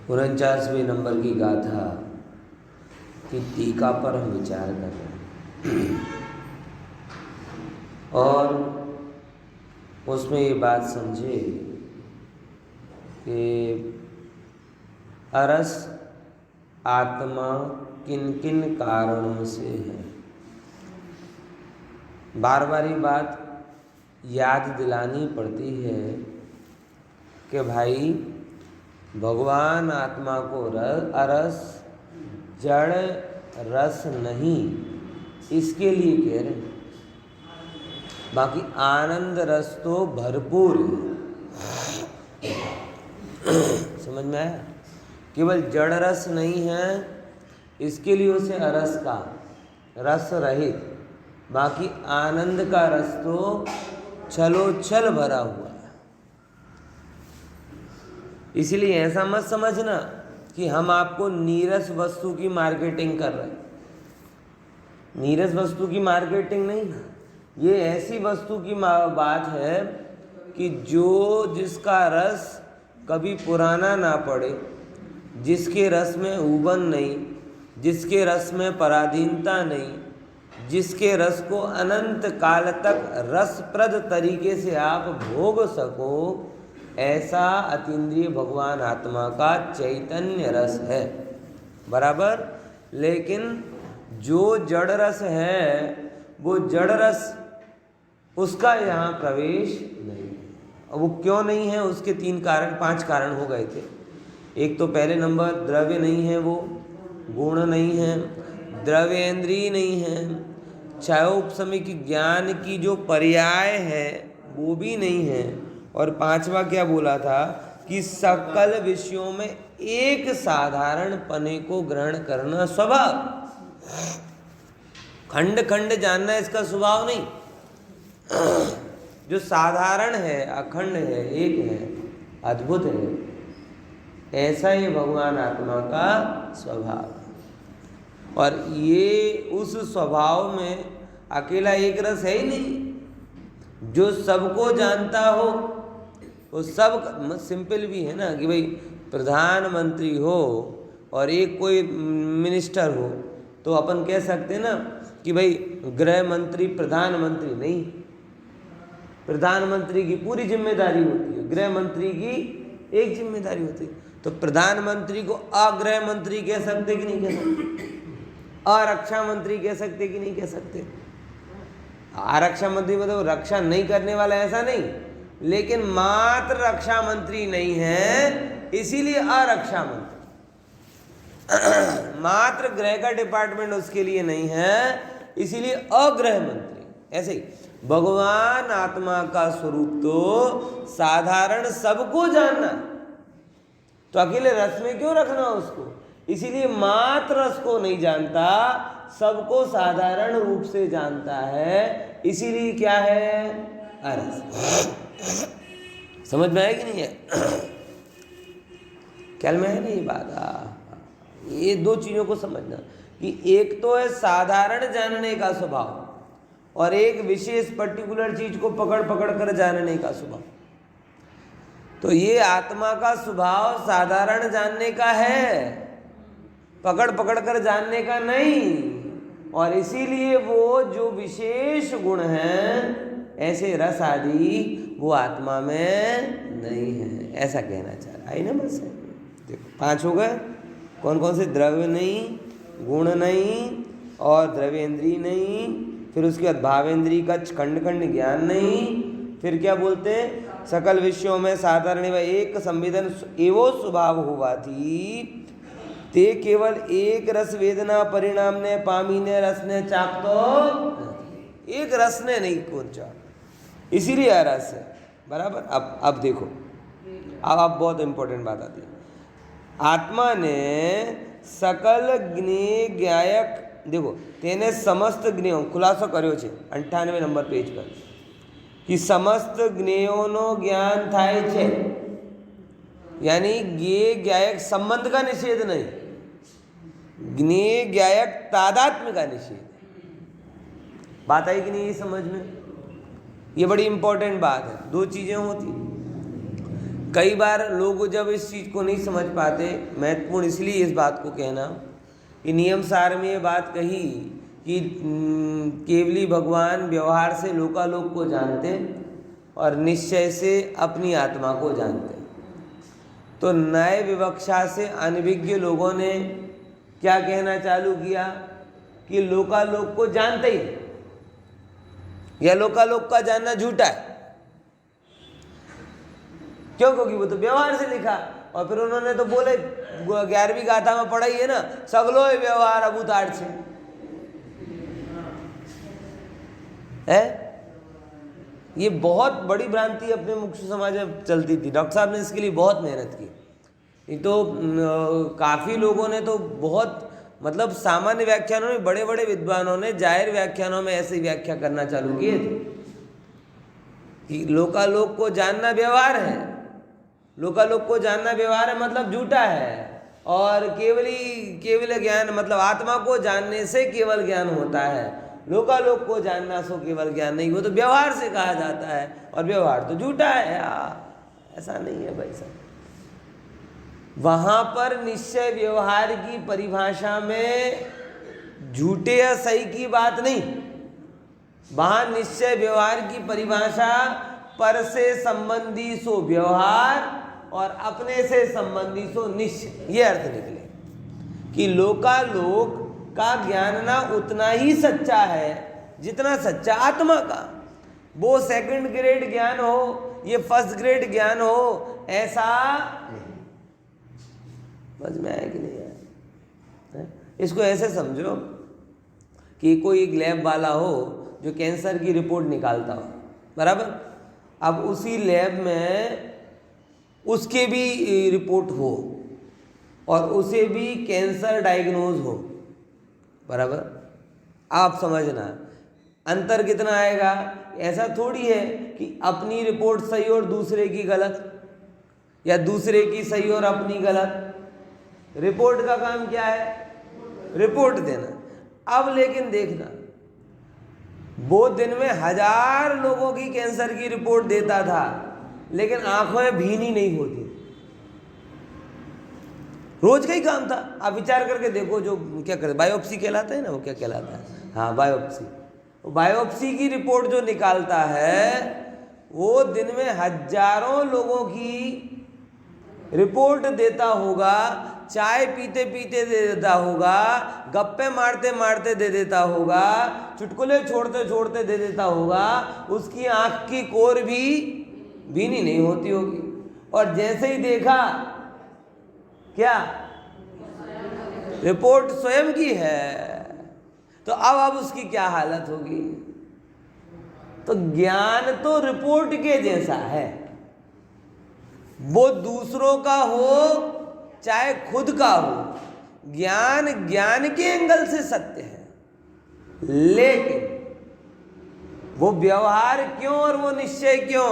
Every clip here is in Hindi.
49वें नंबर की गाथा की टीका पर हम विचार कर रहे हैं और उसमें ये बात समझे कि अरस आत्मा किन किन कारणों से है। बार बार ये बात याद दिलानी पड़ती है कि भाई भगवान आत्मा को अरस जड़ रस नहीं, इसके लिए कह रहे हैं। बाकी आनंद रस तो भरपूर है। समझ में आया? केवल जड़ रस नहीं है, इसके लिए उसे अरस का रस रहित, बाकी आनंद का रस तो छलोछल भरा हुआ है। इसलिए ऐसा मत समझना कि हम आपको नीरस वस्तु की मार्केटिंग कर रहे हैं। नीरस वस्तु की मार्केटिंग नहीं, ये ऐसी वस्तु की बात है कि जिसका रस कभी पुराना ना पड़े, जिसके रस में उबन नहीं, जिसके रस में पराधीनता नहीं, जिसके रस को अनंत काल तक रसप्रद तरीके से आप भोग सको, ऐसा अतीन्द्रिय भगवान आत्मा का चैतन्य रस है। बराबर। लेकिन जो जड़ रस है वो जड़ रस उसका यहाँ प्रवेश नहीं। अब वो क्यों नहीं है, उसके 5 कारण हो गए थे। एक तो पहले नंबर द्रव्य नहीं है, वो गुण नहीं है, द्रव्येंद्रिय नहीं है, क्षयोपशमिक ज्ञान की जो पर्याय है वो भी नहीं है, और 5वां क्या बोला था कि सकल विषयों में एक साधारण पने को ग्रहण करना स्वभाव। खंड खंड जानना इसका स्वभाव नहीं। जो साधारण है, अखंड है, एक है, अद्भुत है, ऐसा ही भगवान आत्मा का स्वभाव। और ये उस स्वभाव में अकेला एक रस है ही नहीं। जो सबको जानता हो, वो सब सिंपल भी है ना कि भाई प्रधानमंत्री हो और एक कोई मिनिस्टर हो, तो अपन कह सकते हैं ना कि भाई गृह मंत्री प्रधानमंत्री नहीं, प्रधानमंत्री की पूरी जिम्मेदारी होती है, गृह मंत्री की एक जिम्मेदारी होती है। तो प्रधानमंत्री को अगृह मंत्री कह सकते कि नहीं कह सकते? आरक्षा मंत्री कह सकते कि नहीं कह सकते? आरक्षा मंत्री मतलब रक्षा नहीं करने वाला ऐसा नहीं, लेकिन मात्र रक्षा मंत्री नहीं है इसीलिए आरक्षा मंत्री। मात्र गृह का डिपार्टमेंट उसके लिए नहीं है इसीलिए अगृह मंत्री। ऐसे ही भगवान आत्मा का स्वरूप तो साधारण सबको जानना, तो अकेले रस में क्यों रखना उसको? इसीलिए मात्र रस को नहीं जानता, सबको साधारण रूप से जानता है, इसीलिए क्या है? अरस। समझ में आया कि नहीं है? ख्याल में है ना ये बात? ये 2 चीजों को समझना कि एक तो है साधारण जानने का स्वभाव, और एक विशेष पर्टिकुलर चीज को पकड़ पकड़ कर जानने का स्वभाव। तो ये आत्मा का स्वभाव साधारण जानने का है, पकड़ पकड़ कर जानने का नहीं। और इसीलिए वो जो विशेष गुण हैं, ऐसे रस आदि, वो आत्मा में नहीं है, ऐसा कहना चाह रहा है ना। बस देखो 5 हो गए। कौन कौन से? द्रव्य नहीं, गुण नहीं, और द्रव्येंद्रिय नहीं, फिर उसके बाद भावेंद्रिय का खंड खंड ज्ञान नहीं, फिर क्या बोलते हैं? सकल विषयों में साधारण व एक संवेदन एवो स्वभाव हुआ थी, ते केवल एक रस वेदना परिणाम ने पामी ने रस ने चाक तो एक रस ने नहीं कौन चाक, इसीलिए अरस है। बराबर। अब देखो, अब बहुत इंपॉर्टेंट बात आती है। आत्मा ने सकल ज्ञेय ज्ञायक, देखो तेने समस्त ज्ञेयों खुलाસો કર્યો છે 98 નંબર પેજ પર कि समस्त ज्ञेयोનો ज्ञान થાય છે, यानी ज्ञेय ज्ञायक संबंध का निषेध नहीं, ज्ञेय ज्ञायक तादात्म्य का निषेध। बात आई कि नहीं ये समझ में? ये बड़ी इंपॉर्टेंट बात है। दो चीज़ें होती, कई बार लोग जब इस चीज़ को नहीं समझ पाते, महत्वपूर्ण इसलिए इस बात को कहना कि नियम सार में ये बात कही कि केवली भगवान व्यवहार से लोकालोक को जानते और निश्चय से अपनी आत्मा को जानते। तो न्याय विवक्षा से अनभिज्ञ लोगों ने क्या कहना चालू किया कि लोकालोक को जानते ही नहीं, या लोकालोक का जानना झूठा है। क्यों? क्योंकि वो तो व्यवहार से लिखा। और फिर उन्होंने तो बोले 11वीं गाथा में पढ़ा ही है ना, सगलो व्यवहार अभूतार्थ से है। ये बहुत बड़ी भ्रांति अपने मुख्य समाज में चलती थी। डॉक्टर साहब ने इसके लिए बहुत मेहनत की। ये तो काफ़ी लोगों ने तो बहुत मतलब सामान्य व्याख्यानों में, बड़े बड़े विद्वानों ने जाहिर व्याख्यानों में ऐसी व्याख्या करना चालू किए थे कि लोकालोक को जानना व्यवहार है, लोकालोक को जानना व्यवहार है मतलब झूठा है, और केवल ज्ञान मतलब आत्मा को जानने से केवल ज्ञान होता है, लोकालोक को जानना सो केवल ज्ञान नहीं, वो तो व्यवहार से कहा जाता है और व्यवहार तो झूठा है। ऐसा नहीं है भाई साहब। वहाँ पर निश्चय व्यवहार की परिभाषा में झूठे या सही की बात नहीं, वहाँ निश्चय व्यवहार की परिभाषा पर से संबंधी सो व्यवहार और अपने से संबंधी सो निश्चय, ये अर्थ निकले कि लोकालोक का ज्ञान ना उतना ही सच्चा है जितना सच्चा आत्मा का। वो सेकंड ग्रेड ज्ञान हो, ये फर्स्ट ग्रेड ज्ञान हो, ऐसा समझ में आया कि नहीं आया? इसको ऐसे समझो कि कोई एक लैब वाला हो जो कैंसर की रिपोर्ट निकालता हो, बराबर। अब उसी लैब में उसके भी रिपोर्ट हो और उसे भी कैंसर डायग्नोज हो, बराबर। आप समझना अंतर कितना आएगा। ऐसा थोड़ी है कि अपनी रिपोर्ट सही और दूसरे की गलत, या दूसरे की सही और अपनी गलत। रिपोर्ट का काम क्या है? रिपोर्ट देना। अब लेकिन देखना, वो दिन में 1000 लोगों की कैंसर की रिपोर्ट देता था, लेकिन आंखों में भीनी नहीं होती। रोज का ही काम था। आप विचार करके देखो, जो क्या करते, बायोप्सी कहलाता है ना, वो क्या कहलाता है, हाँ बायोप्सी। बायोप्सी की रिपोर्ट जो निकालता है वो दिन में हजारों लोगों की रिपोर्ट देता होगा, चाय पीते पीते दे देता होगा, गप्पे मारते मारते दे देता होगा, चुटकुले छोड़ते छोड़ते दे देता होगा। उसकी आंख की कोर भी भीनी नहीं होती होगी, और जैसे ही देखा क्या रिपोर्ट स्वयं की है, तो अब उसकी क्या हालत होगी। तो ज्ञान तो रिपोर्ट के जैसा है, वो दूसरों का हो चाहे खुद का हो, ज्ञान ज्ञान के एंगल से सत्य है, लेकिन वो व्यवहार क्यों और वो निश्चय क्यों?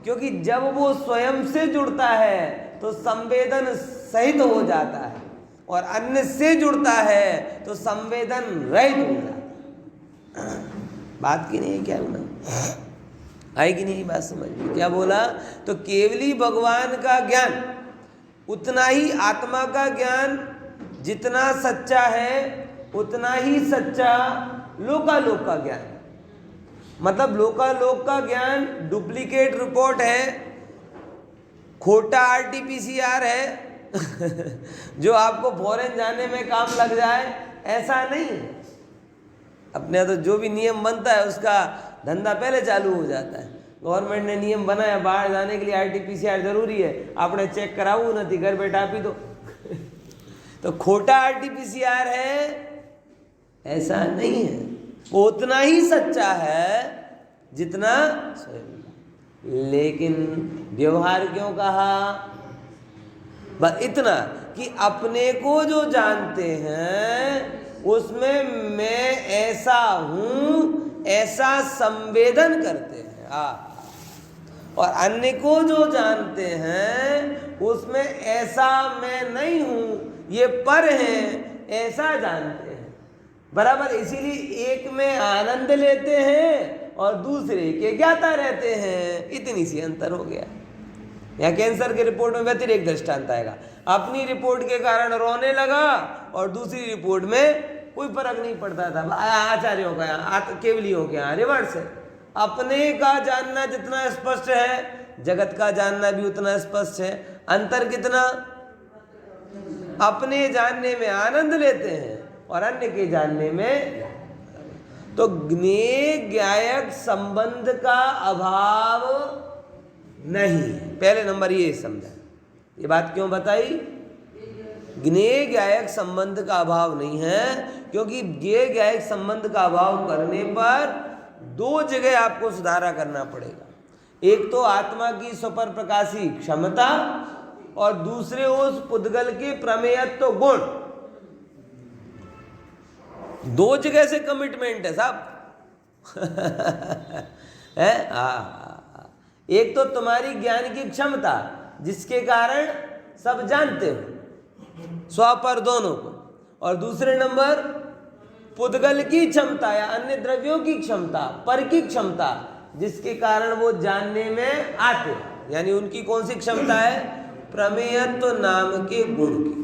क्योंकि जब वो स्वयं से जुड़ता है तो संवेदन सहित हो जाता है, और अन्य से जुड़ता है तो संवेदन रहित हो जाता है। बात की नहीं है क्या बोला? आई कि नहीं बात समझ में? क्या बोला? तो केवली भगवान का ज्ञान उतना ही आत्मा का ज्ञान जितना सच्चा है, उतना ही सच्चा लोकालोक का ज्ञान। मतलब लोकालोक का ज्ञान डुप्लीकेट रिपोर्ट है, खोटा RT-PCR है जो आपको फॉरेन जाने में काम लग जाए, ऐसा नहीं है। अपने तो जो भी नियम बनता है उसका धंधा पहले चालू हो जाता है। गवर्नमेंट ने नियम बनाया बाहर जाने के लिए RT-PCR जरूरी है, आपने चेक करावू नहीं, घर बैठा आपी दो तो खोटा RT-PCR है, ऐसा नहीं है। वो उतना ही सच्चा है जितना स्वयं। लेकिन व्यवहार क्यों कहा? बस इतना कि अपने को जो जानते हैं उसमें मैं ऐसा हूं, ऐसा संवेदन करते हैं। और अन्य को जो जानते हैं उसमें ऐसा मैं नहीं हूं, ये पर हैं, ऐसा जानते हैं, बराबर। इसीलिए एक में आनंद लेते हैं और दूसरे के ज्ञाता रहते हैं, इतनी सी अंतर हो गया। यहाँ कैंसर की रिपोर्ट में व्यतिरेक दृष्टांत आएगा, अपनी रिपोर्ट के कारण रोने लगा और दूसरी रिपोर्ट में कोई फर्क नहीं पड़ता था। आचार्यों का यहाँ, केवलियों के यहाँ रिवर्स है। अपने का जानना जितना स्पष्ट है, जगत का जानना भी उतना स्पष्ट है। अंतर कितना? अपने जानने में आनंद लेते हैं और अन्य के जानने में। तो ज्ञेय ज्ञायक संबंध का अभाव नहीं, पहले नंबर ये समझा। ये बात क्यों बताई? ज्ञेय ज्ञायक संबंध का अभाव नहीं है, क्योंकि ज्ञेय ज्ञायक संबंध का अभाव करने पर दो जगह आपको सुधारा करना पड़ेगा। एक तो आत्मा की स्वपर प्रकाशी क्षमता और दूसरे उस पुद्गल के प्रमेयत्व गुण। दो जगह से कमिटमेंट है साहब। है एक तो तुम्हारी ज्ञान की क्षमता जिसके कारण सब जानते हो स्वपर दोनों को, और दूसरे नंबर पुद्गल की क्षमता या अन्य द्रव्यों की क्षमता, पर की क्षमता जिसके कारण वो जानने में आते। यानी उनकी कौन सी क्षमता है? प्रमेयत्व नाम के गुण की।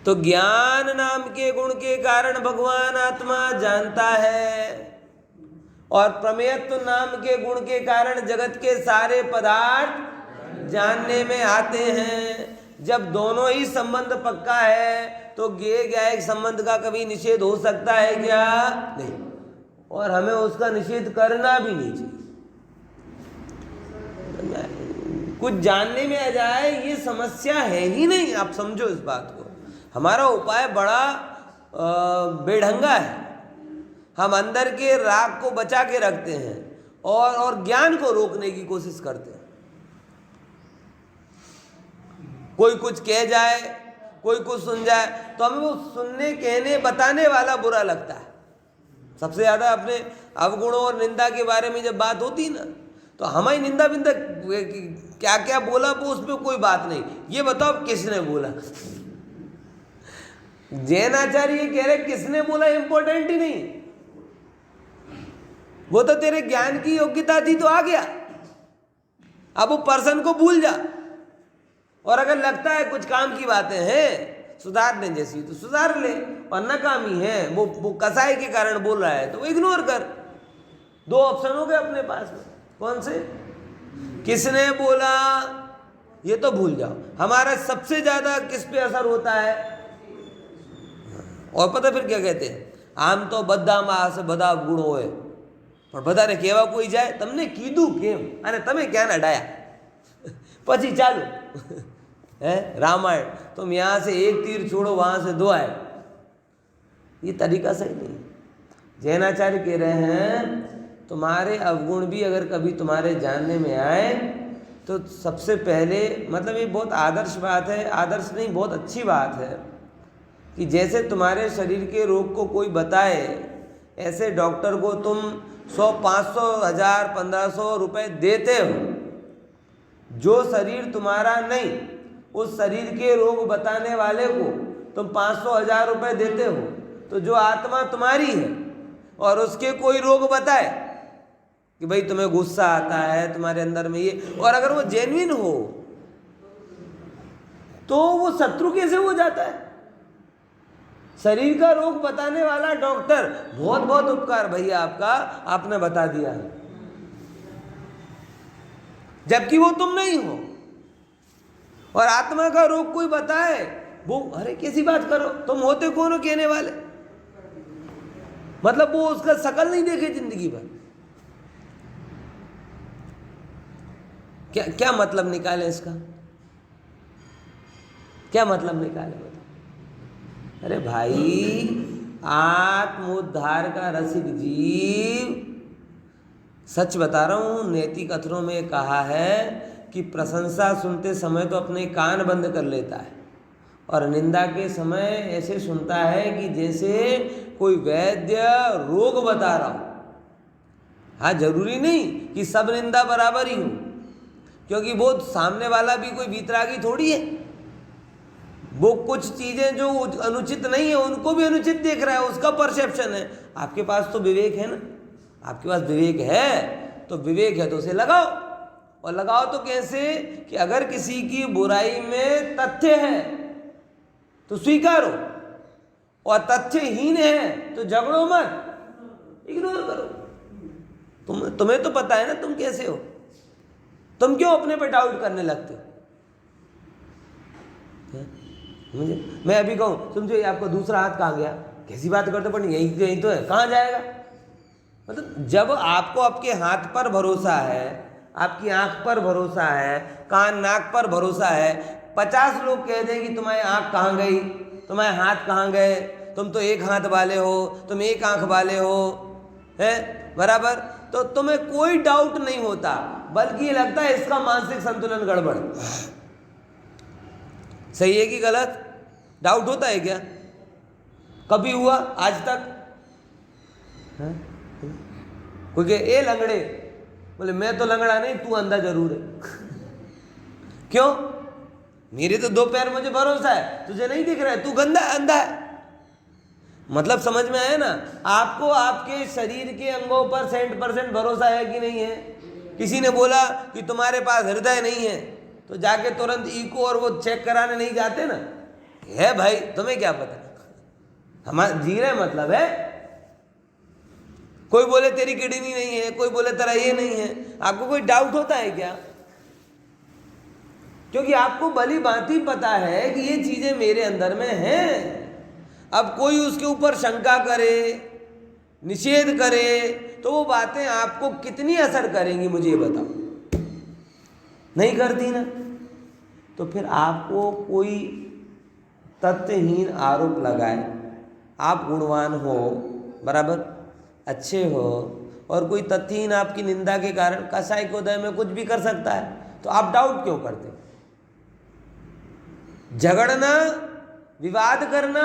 तो ज्ञान नाम के गुण के कारण भगवान आत्मा जानता है, और प्रमेयत्व नाम के गुण के कारण जगत के सारे पदार्थ जानने में आते हैं। जब दोनों ही संबंध पक्का है तो ज्ञेय ज्ञायक संबंध का कभी निषेध हो सकता है क्या? नहीं, और हमें उसका निषेध करना भी नहीं चाहिए। कुछ जानने में आ जाए ये समस्या है ही नहीं, आप समझो इस बात को। हमारा उपाय बड़ा बेढंगा है। हम अंदर के राग को बचा के रखते हैं और ज्ञान को रोकने की कोशिश करते हैं। कोई कुछ कह जाए, कोई कुछ सुन जाए तो हमें वो सुनने, कहने, बताने वाला बुरा लगता है। सबसे ज़्यादा अपने अवगुणों और निंदा के बारे में जब बात होती ना, तो हमारी निंदा बिंदा क्या क्या बोला वो उसमें कोई बात नहीं, ये बताओ किसने बोला। जैनाचार्य ये कह रहे किसने बोला इंपॉर्टेंट ही नहीं, वो तो तेरे ज्ञान की योग्यता थी तो आ गया। अब वो पर्सन को भूल जा, और अगर लगता है कुछ काम की बातें हैं सुधारने जैसी तो सुधार ले, और नाकामी है वो कसाई के कारण बोल रहा है तो वो इग्नोर कर। दो ऑप्शन हो गए अपने पास में, कौन से? किसने बोला ये तो भूल जाओ। हमारा सबसे ज्यादा किस पे असर होता है? और पता फिर क्या कहते हैं? आम तो बदा मास बदा गुण होए પણ બધાને કહેવા કોઈ જાય તમને કીધું કેમ અને તમે ક્યાં ના ડાયા પછી ચાલુ है रामायण, तुम यहाँ से एक तीर छोड़ो वहाँ से दो आए, ये तरीका सही नहीं। जैनाचार्य कह रहे हैं तुम्हारे अवगुण भी अगर कभी तुम्हारे जानने में आए तो सबसे पहले, मतलब ये बहुत आदर्श बात है, आदर्श नहीं बहुत अच्छी बात है कि जैसे तुम्हारे शरीर के रोग को कोई बताए ऐसे डॉक्टर को तुम 100, 500, 1000, 1500 रुपए देते हो। जो शरीर तुम्हारा नहीं उस शरीर के रोग बताने वाले को तुम 500, 1000 रुपए देते हो, तो जो आत्मा तुम्हारी है और उसके कोई रोग बताए कि भाई तुम्हें गुस्सा आता है, तुम्हारे अंदर में ये, और अगर वो जेन्युइन हो तो वो शत्रु कैसे हो जाता है? शरीर का रोग बताने वाला डॉक्टर, बहुत बहुत उपकार भैया आपका, आपने बता दिया, जबकि वो तुम नहीं हो। और आत्मा का रोग कोई बताए वो, अरे कैसी बात करो, तुम होते कौन हो कहने वाले? मतलब वो उसका शकल नहीं देखे जिंदगी भर। क्या क्या मतलब निकाले इसका? क्या मतलब निकाले बताओ? अरे भाई, आत्मोद्धार का रसिक जीव, सच बता रहा हूं, नैतिक अथरों में कहा है कि प्रशंसा सुनते समय तो अपने कान बंद कर लेता है, और निंदा के समय ऐसे सुनता है कि जैसे कोई वैद्य रोग बता रहा हो। हाँ, जरूरी नहीं कि सब निंदा बराबर ही हो, क्योंकि वो सामने वाला भी कोई वीतरागी थोड़ी है। वो कुछ चीजें जो अनुचित नहीं है उनको भी अनुचित देख रहा है, उसका परसेप्शन है। आपके पास तो विवेक है ना, आपके पास विवेक है तो विवेक है तो उसे लगाओ, और लगाओ तो कैसे कि अगर किसी की बुराई में तथ्य है तो स्वीकारो, और तथ्यहीन है तो झगड़ो मत, इग्नोर करो। तुम्हें तो पता है ना तुम कैसे हो, तुम क्यों अपने पे डाउट करने लगते हो? मैं अभी कहूँ समझो आपका दूसरा हाथ कहाँ गया, कैसी बात करते पर यही तो है, कहाँ जाएगा? मतलब जब आपको आपके हाथ पर भरोसा है, आपकी आंख पर भरोसा है, कान नाक पर भरोसा है, 50 लोग कह दें कि तुम्हारी आंख कहाँ गई, तुम्हारे हाथ कहाँ गए, तुम तो एक हाथ वाले हो, तुम एक आंख वाले हो, है बराबर, तो तुम्हें कोई डाउट नहीं होता, बल्कि ये लगता है इसका मानसिक संतुलन गड़बड़। सही है कि गलत? डाउट होता है क्या? कभी हुआ आज तक? कोई कहे ए लंगड़े, बोले मैं तो लंगड़ा नहीं, तू अंधा जरूर है। क्यों? मेरे तो 2 पैर, मुझे भरोसा है, तुझे नहीं दिख रहा है, तू गंदा अंधा है। मतलब समझ में आया ना? आपको आपके शरीर के अंगों पर 100% भरोसा है कि नहीं है? किसी ने बोला कि तुम्हारे पास हृदय नहीं है तो जाके तुरंत इको और वो चेक कराने नहीं जाते ना? है भाई, तुम्हें क्या पता, हमारा जी रहे मतलब है। कोई बोले तेरी किडनी नहीं है, कोई बोले तेरा ये नहीं है, आपको कोई डाउट होता है क्या? क्योंकि आपको भली भांति पता है कि ये चीजें मेरे अंदर में हैं। अब कोई उसके ऊपर शंका करे, निषेध करे, तो वो बातें आपको कितनी असर करेंगी मुझे ये बताओ? नहीं करती ना। तो फिर आपको कोई तथ्यहीन आरोप लगाए, आप गुणवान हो, बराबर, अच्छे हो, और कोई तथ्यहीन आपकी निंदा के कारण कसाई के उदय में कुछ भी कर सकता है, तो आप डाउट क्यों करते? झगड़ना, विवाद करना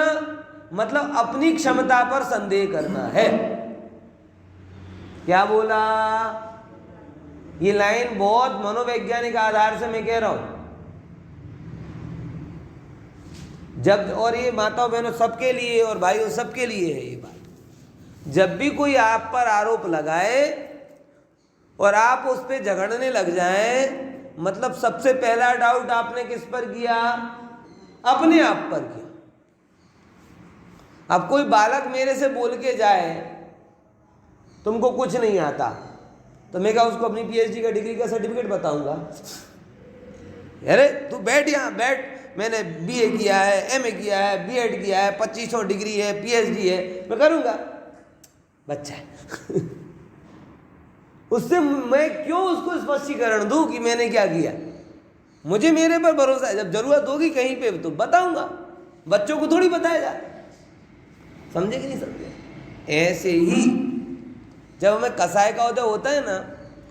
मतलब अपनी क्षमता पर संदेह करना है। क्या बोला? ये लाइन बहुत मनोवैज्ञानिक आधार से मैं कह रहा हूं। जब, और ये माताओं बहनों सबके लिए और भाइयों सबके लिए है ये बात, जब भी कोई आप पर आरोप लगाए और आप उस पर झगड़ने लग जाएं, मतलब सबसे पहला डाउट आपने किस पर किया? अपने आप पर किया। अब कोई बालक मेरे से बोल के जाए तुमको कुछ नहीं आता, तो मैं क्या उसको अपनी पीएचडी का डिग्री का सर्टिफिकेट बताऊंगा? अरे तू बैठ यहाँ बैठ, मैंने बीए किया है, एमए किया है, बीएड किया है, 2500 डिग्री है, पीएचडी है, मैं करूंगा? बच्चा है। उससे मैं क्यों उसको स्पष्टीकरण दूं कि मैंने क्या किया? मुझे मेरे पर भरोसा है, जब जरूरत होगी कहीं पे तो बताऊंगा। बच्चों को थोड़ी बताया जाता, समझे कि नहीं समझे? ऐसे ही जब हमें कसाई का उदय होता है ना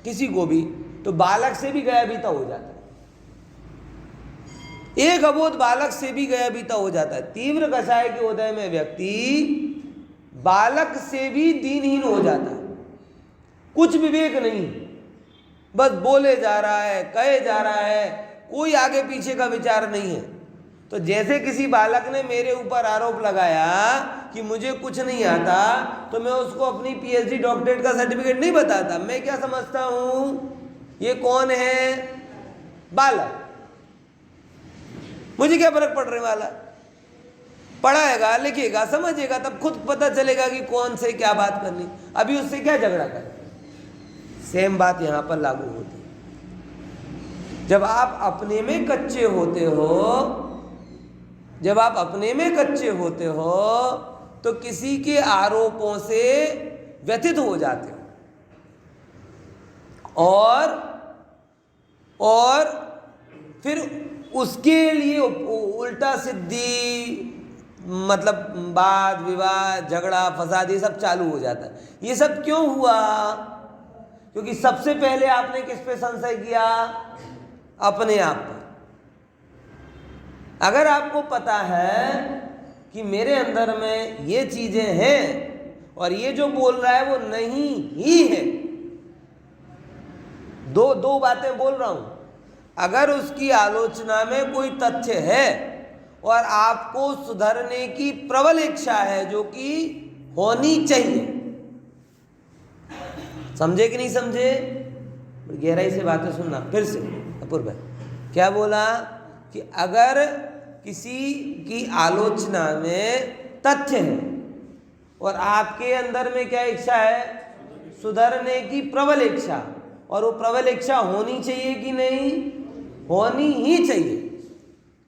किसी को भी, तो बालक से भी गया बीता हो जाता है, एक अबोध बालक से भी गया बीता हो जाता है। तीव्र कसाय के उदय में व्यक्ति बालक से भी दीनहीन हो जाता है, कुछ विवेक नहीं, बस बोले जा रहा है, कहे जा रहा है, कोई आगे पीछे का विचार नहीं है। तो जैसे किसी बालक ने मेरे ऊपर आरोप लगाया कि मुझे कुछ नहीं आता, तो मैं उसको अपनी पीएचडी डॉक्टरेट का सर्टिफिकेट नहीं बताता। मैं क्या समझता हूं, ये कौन है? बालक, मुझे क्या फर्क पड़ रहे वाला? पढ़ाएगा, लिखेगा, समझेगा, तब खुद पता चलेगा कि कौन से क्या बात करनी, अभी उससे क्या झगड़ा कर। सेम बात यहां पर लागू होती है। जब आप अपने में कच्चे होते हो, जब आप अपने में कच्चे होते हो तो किसी के आरोपों से व्यथित हो जाते हो, और फिर उसके लिए उल्टा सिद्धि, मतलब वाद विवाद, झगड़ा फसाद, ये सब चालू हो जाता है। ये सब क्यों हुआ? क्योंकि सबसे पहले आपने किस पे संशय किया? अपने आप पर। अगर आपको पता है कि मेरे अंदर में ये चीजें हैं और ये जो बोल रहा है वो नहीं ही है, दो बातें बोल रहा हूं, अगर उसकी आलोचना में कोई तथ्य है और आपको सुधरने की प्रबल इच्छा है, जो कि होनी चाहिए, समझे कि नहीं समझे? गहराई से बातें सुनना। फिर से अपूर्व क्या बोला कि अगर किसी की आलोचना में तथ्य है और आपके अंदर में क्या इच्छा है? सुधरने की प्रबल इच्छा, और वो प्रबल इच्छा होनी चाहिए कि नहीं? होनी ही चाहिए।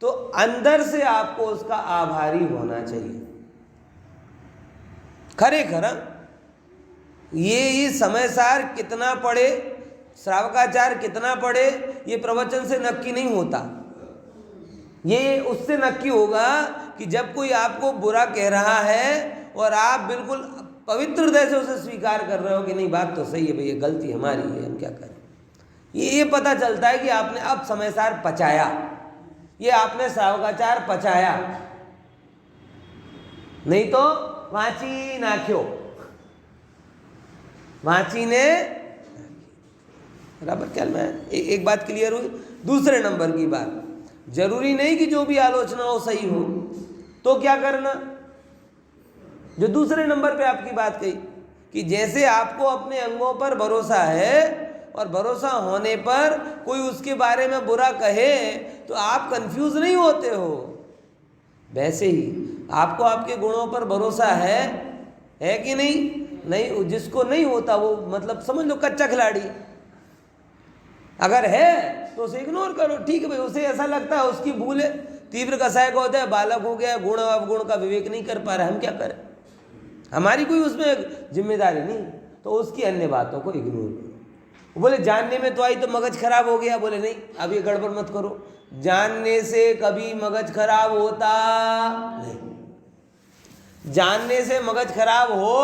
तो अंदर से आपको उसका आभारी होना चाहिए। खरेखर ये समय सार कितना पढ़े, श्रावकाचार कितना पढ़े, ये प्रवचन से नक्की नहीं होता। ये उससे नक्की होगा कि जब कोई आपको बुरा कह रहा है और आप बिल्कुल पवित्र हृदय से उसे स्वीकार कर रहे हो कि नहीं बात तो सही है भैया, गलती हमारी है, हम क्या करें। ये पता चलता है कि आपने अब समय सार पचाया, ये आपने श्रावकाचार पचाया। नहीं तो वाची नाख्यो, वाची ने बराबर। क्या में एक बात क्लियर हुई। दूसरे नंबर की बात, जरूरी नहीं कि जो भी आलोचना हो सही हो, तो क्या करना? जो दूसरे नंबर पे आपकी बात कही कि जैसे आपको अपने अंगों पर भरोसा है और भरोसा होने पर कोई उसके बारे में बुरा कहे तो आप कंफ्यूज नहीं होते हो, वैसे ही आपको आपके गुणों पर भरोसा है कि नहीं? नहीं, जिसको नहीं होता वो मतलब समझ लो कच्चा खिलाड़ी। अगर है तो उसे इग्नोर करो, ठीक है भाई, उसे ऐसा लगता है उसकी भूल है, तीव्र कसाय का होता है, बालक हो गया, गुण अवगुण का विवेक नहीं कर पा रहा, हम क्या करें? हमारी कोई उसमें जिम्मेदारी नहीं, तो उसकी अन्य बातों को इग्नोर करो। बोले जानने में तो आई तो मगज खराब हो गया, बोले नहीं अब ये गड़बड़ मत करो, जानने से कभी मगज खराब होता नहीं। जानने से मगज खराब हो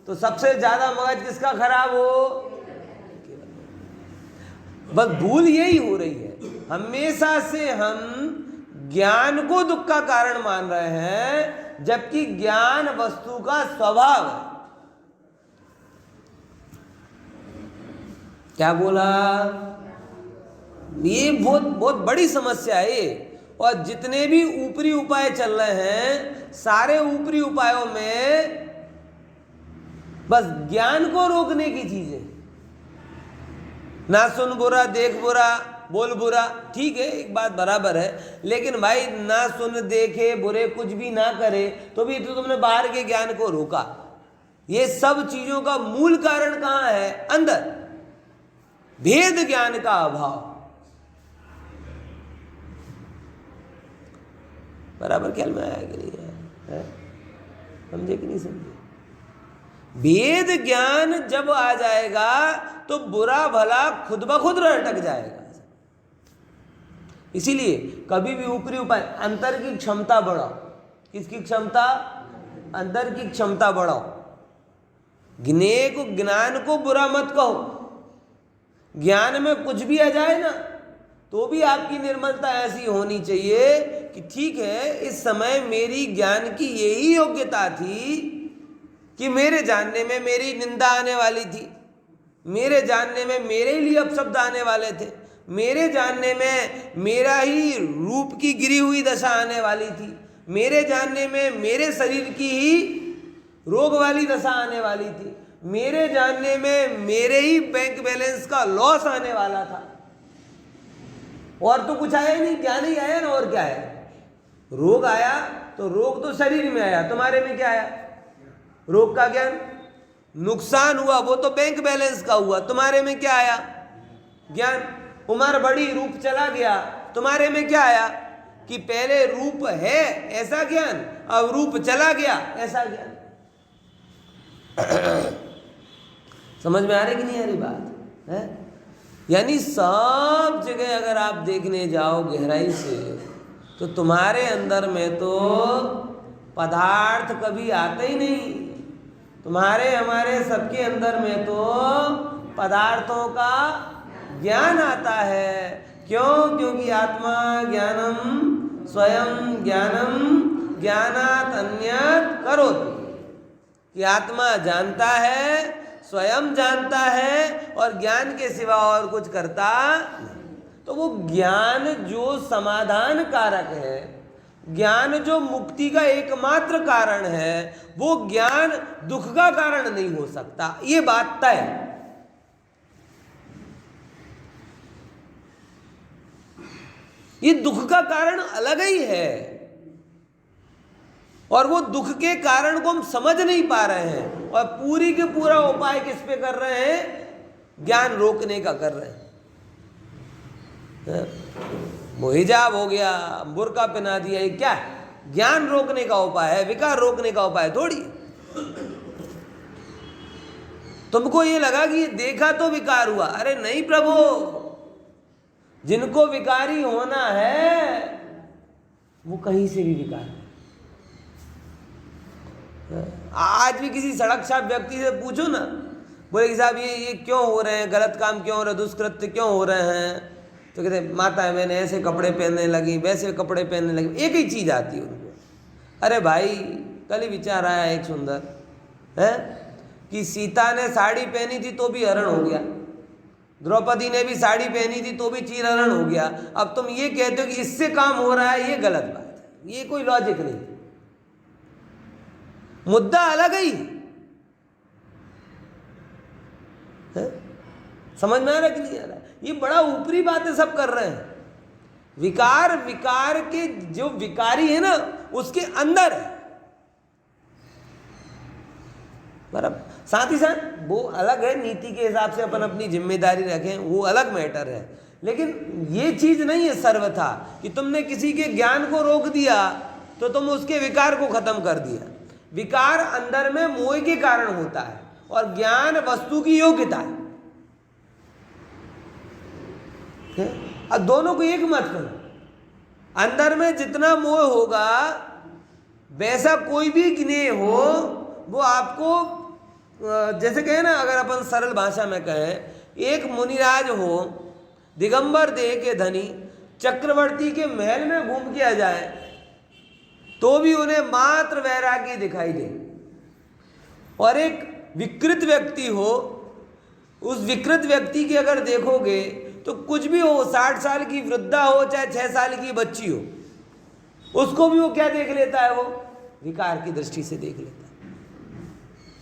तो सबसे ज्यादा मगज किसका खराब हो? बस भूल यही हो रही है, हमेशा से हम ज्ञान को दुख का कारण मान रहे हैं, जबकि ज्ञान वस्तु का स्वभाव है। क्या बोला? ये बहुत बहुत बड़ी समस्या है ये। और जितने भी ऊपरी उपाय चल रहे हैं, सारे ऊपरी उपायों में बस ज्ञान को रोकने की चीजें। ना सुन बुरा, देख बुरा, बोल बुरा, ठीक है, एक बात बराबर है, लेकिन भाई ना सुन देखे बुरे कुछ भी ना करे तो भी तो तुमने बाहर के ज्ञान को रोका। ये सब चीजों का मूल कारण कहाँ है? अंदर भेद ज्ञान का अभाव। बराबर ख्याल में आया कि नहीं है? समझे कि नहीं समझे? भेद ज्ञान जब आ जाएगा तो बुरा भला खुद ब खुद अटक जाएगा। इसीलिए कभी भी ऊपरी उपाय, अंतर की क्षमता बढ़ाओ। किसकी क्षमता? अंदर की क्षमता बढ़ाओ। ज्ञान को बुरा मत कहो। ज्ञान में कुछ भी आ जाए ना तो भी आपकी निर्मलता ऐसी होनी चाहिए कि ठीक है, इस समय मेरी ज्ञान की यही योग्यता थी कि मेरे जानने में मेरी निंदा आने वाली थी, मेरे जानने में मेरे लिए अपशब्द आने वाले थे, मेरे जानने में मेरा ही रूप की गिरी हुई दशा आने वाली थी, मेरे जानने में मेरे शरीर की ही रोग वाली दशा आने वाली थी, मेरे जानने में मेरे ही बैंक बैलेंस का लॉस आने वाला था। और तो कुछ आया नहीं, ज्ञान ही आया ना, और क्या है? रोग आया तो रोग तो शरीर में आया, तुम्हारे में क्या आया? रोग का ज्ञान। नुकसान हुआ वो तो बैंक बैलेंस का हुआ, तुम्हारे में क्या आया? ज्ञान। उम्र बढ़ी, रूप चला गया, तुम्हारे में क्या आया? कि पहले रूप है ऐसा ज्ञान, अब रूप चला गया ऐसा ज्ञान। समझ में आ रही कि नहीं आ रही बात है? यानी सब जगह अगर आप देखने जाओ गहराई से तो तुम्हारे अंदर में तो पदार्थ कभी आते ही नहीं। तुम्हारे हमारे सबके अंदर में तो पदार्थों का ज्ञान आता है। क्यों? क्योंकि आत्मा ज्ञानम स्वयं ज्ञानम ज्ञानात् अन्यत् करोति, कि आत्मा जानता है, स्वयं जानता है और ज्ञान के सिवा और कुछ करता नहीं। तो वो ज्ञान जो समाधान कारक है, ज्ञान जो मुक्ति का एकमात्र कारण है, वो ज्ञान दुख का कारण नहीं हो सकता, ये बात तय है। ये दुख का कारण अलग ही है, और वो दुख के कारण को हम समझ नहीं पा रहे हैं, और पूरी के पूरा उपाय किस पे कर रहे हैं? ज्ञान रोकने का कर रहे हैं। वो हिजाब हो गया, बुर्का पहना दिया, ये क्या है? ज्ञान रोकने का उपाय है, विकार रोकने का उपाय थोड़ी। तुमको ये लगा कि ये देखा तो विकार हुआ, अरे नहीं प्रभु, जिनको विकारी होना है वो कहीं से भी विकार है। आज भी किसी सड़क छाप व्यक्ति से पूछो ना, बोले कि साहब ये क्यों हो रहे हैं, गलत काम क्यों हो रहे हैं, दुष्कृत्य क्यों हो रहे हैं, तो कहते माता मैंने ऐसे कपड़े पहनने लगी, वैसे कपड़े पहनने लगी, एक ही चीज आती है उनको। अरे भाई, कल ही विचार आया एक सुंदर है कि सीता ने साड़ी पहनी थी तो भी हरण हो गया, द्रौपदी ने भी साड़ी पहनी थी तो भी चीरहरण हो गया। अब तुम ये कहते हो कि इससे काम हो रहा है, ये गलत बात है, ये कोई लॉजिक नहीं। मुद्दा अलग ही है। समझ में आ रहा कि नहीं आ रहा? ये बड़ा ऊपरी बातें सब कर रहे हैं। विकार के जो विकारी है ना, उसके अंदर है। मतलब साथ ही साथ वो अलग है, नीति के हिसाब से अपन अपनी जिम्मेदारी रखें, वो अलग मैटर है। लेकिन ये चीज नहीं है सर्वथा कि तुमने किसी के ज्ञान को रोक दिया तो तुम उसके विकार को खत्म कर दिया। विकार अंदर में मोह के कारण होता है, और ज्ञान वस्तु की योग्यता है। अब दोनों को एक मत करो। अंदर में जितना मोह होगा वैसा कोई भी ज्ञेय हो, वो आपको, जैसे कहे ना, अगर अपन सरल भाषा में कहें, एक मुनिराज हो, दिगंबर देह के धनी, चक्रवर्ती के महल में घूम के आ जाए तो भी उन्हें मात्र वैराग्य दिखाई दे, और एक विकृत व्यक्ति हो, उस विकृत व्यक्ति की अगर देखोगे तो कुछ भी हो, 60 साल की वृद्धा हो चाहे 6 साल की बच्ची हो, उसको भी वो क्या देख लेता है? वो विकार की दृष्टि से देख लेता है।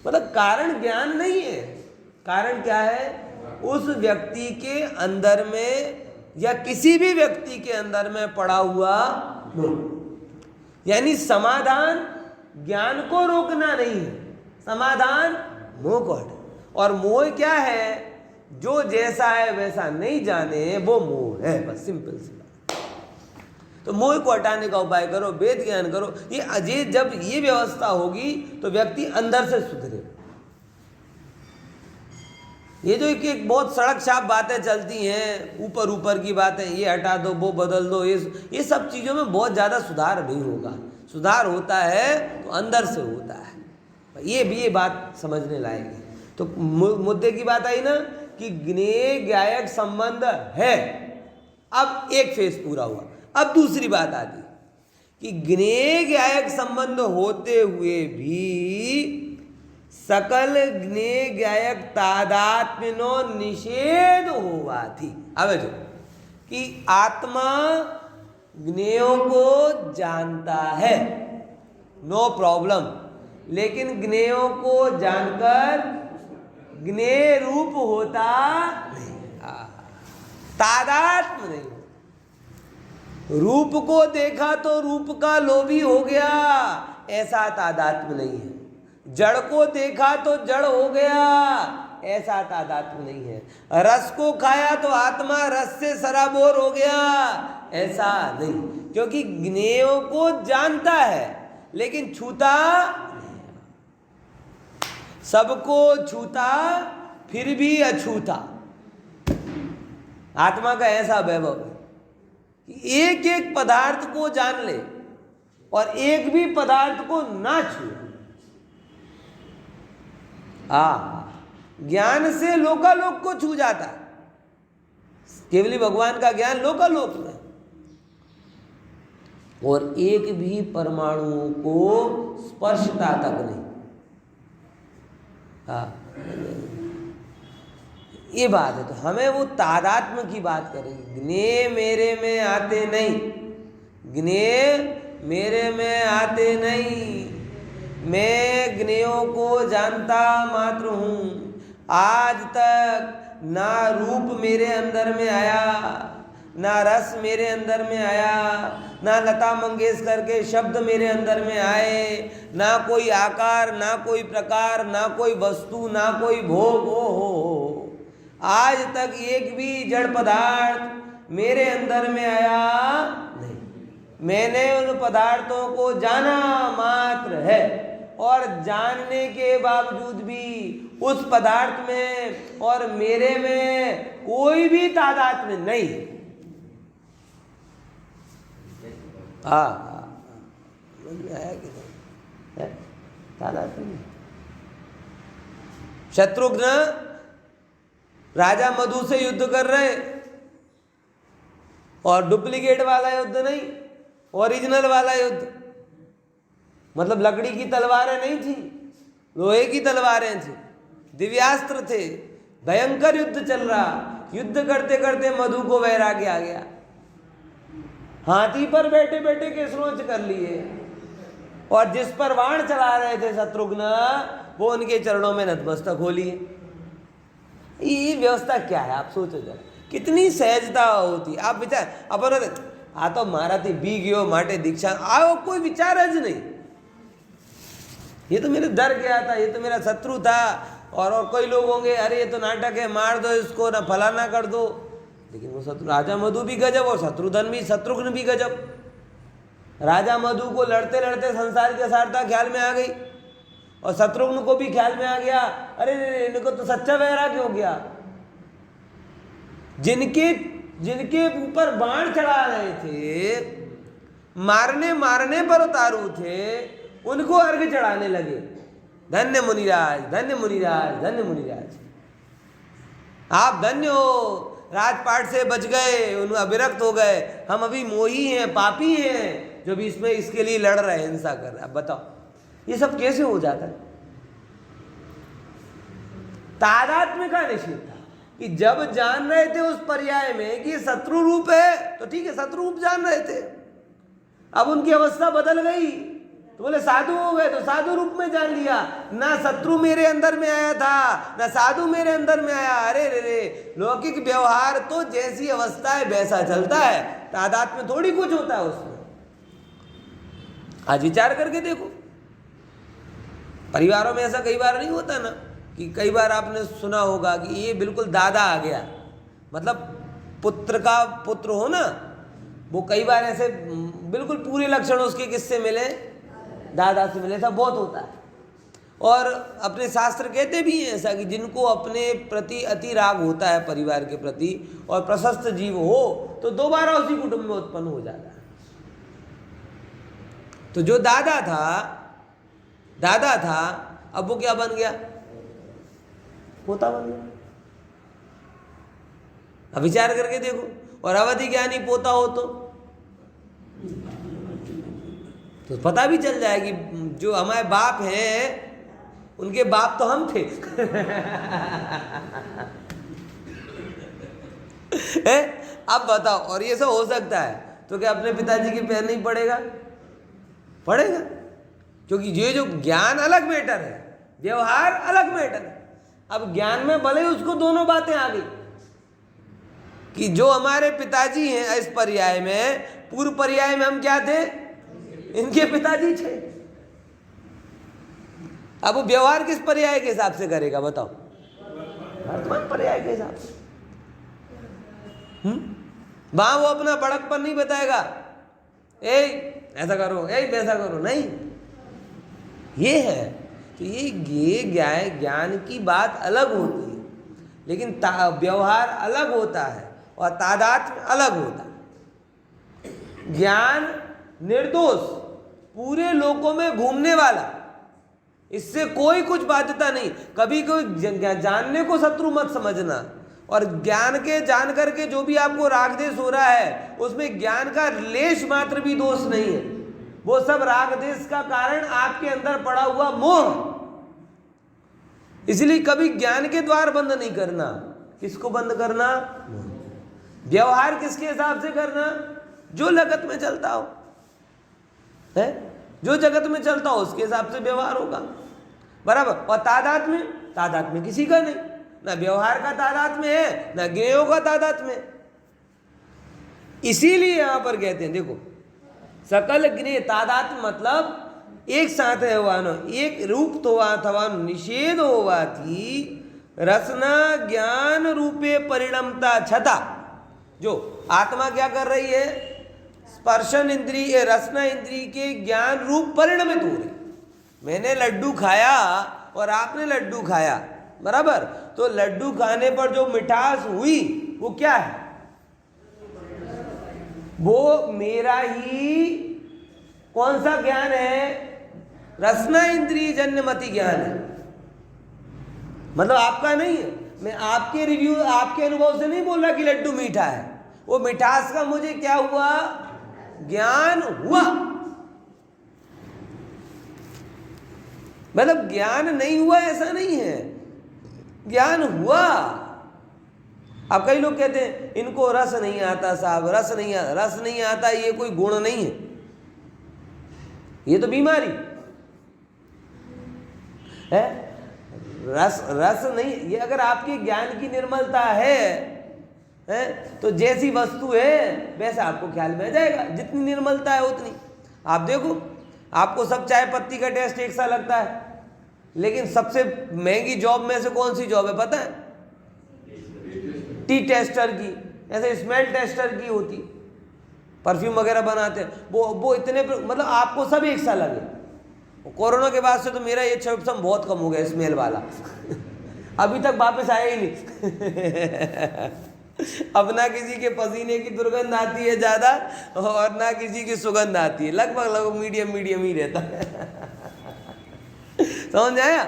मतलब कारण ज्ञान नहीं है, कारण क्या है? उस व्यक्ति के अंदर में या किसी भी व्यक्ति के अंदर में पड़ा हुआ मोह। यानी समाधान ज्ञान को रोकना नहीं है, समाधान मोह को हटाना। और मोह क्या है? जो जैसा है वैसा नहीं जाने, वो मोह है, बस सिंपल सी बात। तो मोह को हटाने का उपाय करो, वेद ज्ञान करो। ये अजय जब ये व्यवस्था होगी तो व्यक्ति अंदर से सुधरे। ये जो एक बहुत सड़क छाप बातें चलती हैं, ऊपर ऊपर की बातें, ये हटा दो, वो बदल दो, ये सब चीज़ों में बहुत ज़्यादा सुधार नहीं होगा। सुधार होता है तो अंदर से होता है। ये बात समझने लायक है। तो मुद्दे की बात आई ना कि ज्ञेय ज्ञायक संबंध है। अब एक फेज पूरा हुआ। अब दूसरी बात आती कि ज्ञेय ज्ञायक संबंध होते हुए भी सकल ज्ञेय ज्ञायक तादात्म्यनो निषेध होवा थी। अब जो कि आत्मा ज्ञेयों को जानता है, नो प्रॉब्लम, लेकिन ज्ञेयों को जानकर ज्ञेय रूप होता नहीं, तादात्म्य नहीं। रूप को देखा तो रूप का लोभी हो गया, ऐसा तादात्म्य नहीं है। जड़ को देखा तो जड़ हो गया, ऐसा तादात्म्य नहीं है। रस को खाया तो आत्मा रस से सराबोर हो गया, ऐसा नहीं। क्योंकि ज्ञेयों को जानता है लेकिन छूता नहीं, सबको छूता फिर भी अछूता। आत्मा का ऐसा वैभव है कि एक एक पदार्थ को जान ले और एक भी पदार्थ को ना छू। ज्ञान से लोकालोक को छू जाता है। केवली भगवान का ज्ञान लोकालोक में, और एक भी परमाणुओं को स्पर्शता तक नहीं। ये बात है। तो हमें वो तादात्म्य की बात करेंगे। ज्ञेय मेरे में आते नहीं, ज्ञेय मेरे में आते नहीं। मैं ज्ञेयों को जानता मात्र हूँ। आज तक ना रूप मेरे अंदर में आया, ना रस मेरे अंदर में आया, ना लता मंगेशकर के शब्द मेरे अंदर में आए, ना कोई आकार, ना कोई प्रकार, ना कोई वस्तु, ना कोई भोग। हो आज तक एक भी जड़ पदार्थ मेरे अंदर में आया नहीं। मैंने उन पदार्थों को जाना मात्र है, और जानने के बावजूद भी उस पदार्थ में और मेरे में कोई भी तादात्म्य नहीं। आया कि नहीं? तादात्म्य नहीं। शत्रुघ्न राजा मधु से युद्ध कर रहे, और डुप्लीकेट वाला युद्ध नहीं, ओरिजिनल वाला युद्ध। मतलब लकड़ी की तलवारें नहीं थी, लोहे की तलवारें थी, दिव्यास्त्र थे, भयंकर युद्ध चल रहा। युद्ध करते करते मधु को वैराग्य आ गया। हाथी पर बैठे बैठे केसरोच कर लिए, और जिस पर बाण चला रहे थे शत्रुघ्न, वो उनके चरणों में नतमस्तक हो लिए। ये व्यवस्था क्या है, आप सोचो जरा, कितनी सहजता होती। आप विचार अपन आ तो माराથી બી ગયો માટે दीक्षा, आओ कोई विचार જ नहीं। ये तो मेरे डर गया था, ये तो मेरा शत्रु था। और कोई लोग होंगे, अरे ये तो नाटक है, मार दो इसको, ना फलाना कर दो। लेकिन वो शत्रु राजा मधु भी गजब, और शत्रुघ्न भी गजब। राजा मधु को लड़ते लड़ते संसार की असारता ख्याल में आ गई, और शत्रुघ्न को भी ख्याल में आ गया, अरे इनको तो सच्चा वैराग्य हो गया। जिनके ऊपर बाण चढ़ा रहे थे, मारने मारने पर उतारू थे, उनको अर्घ चढ़ाने लगे। धन्य मुनिराज, धन्य मुनिराज, धन्य मुनिराज, आप धन्य हो, राजपाट से बच गए, उन अविरक्त हो गए। हम अभी मोही हैं, पापी हैं, जो भी इसमें इसके लिए लड़ रहे हैं, हिंसा कर रहे हैं। अब बताओ ये सब कैसे हो जाता है? तादात्म्य का निषेध था कि जब जान रहे थे उस पर्याय में कि शत्रु रूप है, तो ठीक है, शत्रु रूप जान रहे थे। अब उनकी अवस्था बदल गई, तो बोले साधु हो गए, तो साधु रूप में जान लिया। ना शत्रु मेरे अंदर में आया था, ना साधु मेरे अंदर में आया। अरे रे रे, लौकिक व्यवहार तो जैसी अवस्था है वैसा चलता है, तादात्म्य थोड़ी कुछ होता है उसमें। आज विचार करके देखो, परिवारों में ऐसा कई बार नहीं होता ना, कि कई बार आपने सुना होगा कि ये बिल्कुल दादा आ गया, मतलब पुत्र का पुत्र हो ना, वो कई बार ऐसे बिल्कुल पूरे लक्षण उसके किससे मिले, दादा से मिले। ऐसा बहुत होता है। और अपने शास्त्र कहते भी हैं ऐसा कि जिनको अपने प्रति अति राग होता है, परिवार के प्रति, और प्रशस्त जीव हो, तो दोबारा उसी कुटुंब में उत्पन्न हो जाता है। तो जो दादा था, अब वो क्या बन गया? पोता बन गया। अब विचार करके देखो, और अवधि ज्ञानी पोता हो तो पता भी चल जाए कि जो हमारे बाप हैं, उनके बाप तो हम थे। अब बताओ, और ये सब हो सकता है तो क्या अपने पिताजी के पैर नहीं पड़ेगा? पड़ेगा, क्योंकि ये जो ज्ञान अलग मैटर है, व्यवहार अलग मैटर है। अब ज्ञान में भले उसको दोनों बातें आ गई कि जो हमारे पिताजी हैं इस पर्याय में, पूर्व पर्याय में हम क्या थे? इनके पिताजी थे। अब वो व्यवहार किस पर्याय के हिसाब से करेगा बताओ? वर्तमान पर्याय के हिसाब से। वहां वो अपना बड़कपन नहीं बताएगा, ऐसा करो, वैसा करो, नहीं। ये है तो ये ज्ञान की बात अलग होती है, लेकिन व्यवहार अलग होता है और तादात्म्य अलग होता है। ज्ञान निर्दोष, पूरे लोकों में घूमने वाला, इससे कोई कुछ बाध्यता नहीं। कभी कोई जानने को शत्रु मत समझना, और ज्ञान के जान करके जो भी आपको राग देश हो रहा है, उसमें ज्ञान का लेश मात्र भी दोष नहीं है। वो सब राग देश का कारण आपके अंदर पड़ा हुआ मोह। इसलिए कभी ज्ञान के द्वार बंद नहीं करना। किसको बंद करना? व्यवहार किसके हिसाब से करना? जो लगत में चलता हो। है, जो जगत में चलता हो उसके हिसाब से व्यवहार होगा, बराबर। और तादाद में किसी का नहीं, ना व्यवहार का तादाद में है, ना ज्ञेयों का तादाद में। इसीलिए यहां पर कहते हैं, देखो सकल ज्ञेय तादाद मतलब एक साथ होवानो, एक रूप तो अथवा निषेध होवाथी रसना ज्ञान रूपे परिणमता छता। जो आत्मा क्या कर रही है, स्पर्शन इंद्रिय रसना इंद्रिय के ज्ञान रूप परिणमित हो रही। मैंने लड्डू खाया और आपने लड्डू खाया, बराबर। तो लड्डू खाने पर जो मिठास हुई वो क्या है, वो मेरा ही कौन सा ज्ञान है, रसना इंद्रिय जन्यमति ज्ञान है, मतलब आपका नहीं है। मैं आपके रिव्यू, आपके अनुभव से नहीं बोल रहा कि लड्डू मीठा है, वो मिठास का मुझे क्या हुआ, ज्ञान हुआ। मतलब ज्ञान नहीं हुआ ऐसा नहीं है, ज्ञान हुआ। अब कई लोग कहते हैं इनको रस नहीं आता साहब, रस नहीं आता, ये कोई गुण नहीं है, ये तो बीमारी है। रस नहीं, ये अगर आपके ज्ञान की निर्मलता है तो जैसी वस्तु है वैसा आपको ख्याल में आ जाएगा, जितनी निर्मलता है उतनी। आप देखो, आपको सब चाय पत्ती का टेस्ट एक सा लगता है, लेकिन सबसे महंगी जॉब में से कौन सी जॉब है पता है, टी टेस्टर की, ऐसे स्मेल टेस्टर की होती, परफ्यूम वगैरह बनाते हैं वो इतने, मतलब आपको सब एक सा लगे। कोरोना के बाद से तो मेरा ये क्षमता बहुत कम हो गया स्मेल वाला अभी तक वापस आया ही नहीं अब ना किसी के पसीने की दुर्गंध आती है ज़्यादा और ना किसी की सुगंध आती है, लगभग मीडियम ही रहता है समझ आया?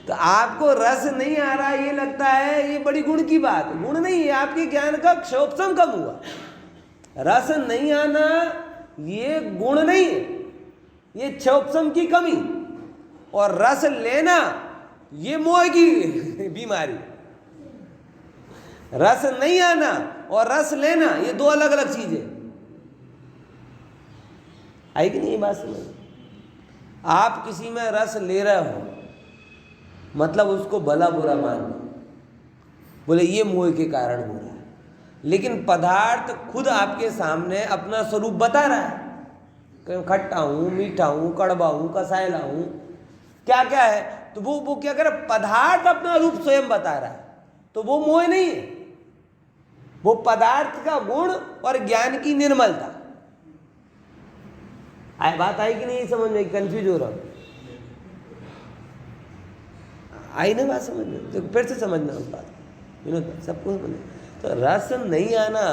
तो आपको रस नहीं आ रहा ये लगता है, ये बड़ी गुण की बात है। गुण नहीं है, आपके ज्ञान का क्षोभसम कम हुआ। रस नहीं आना ये गुण नहीं है, ये क्षोभसम की कमी। और रस लेना ये मोह की बीमारी। रस नहीं आना और रस लेना ये दो अलग अलग चीजें। आई कि नहीं ये बात समझ? आप किसी में रस ले रहे हो मतलब उसको भला बुरा मान लो, बोले ये मोह के कारण हो रहा है, लेकिन पदार्थ खुद आपके सामने अपना स्वरूप बता रहा है कि खट्टा हूँ, मीठा हूँ, कड़वा हूँ, कसायला हूँ, क्या क्या है। तो वो क्या करे, पदार्थ अपना रूप स्वयं बता रहा है, तो वो मोह नहीं है, वो पदार्थ का गुण और ज्ञान की निर्मलता। बात आई कि नहीं समझ में? कंफ्यूज हो रहा हूँ? आई ना बात समझ में? तो फिर से समझना उस बात, विनोद सबको समझना। तो रस नहीं आना,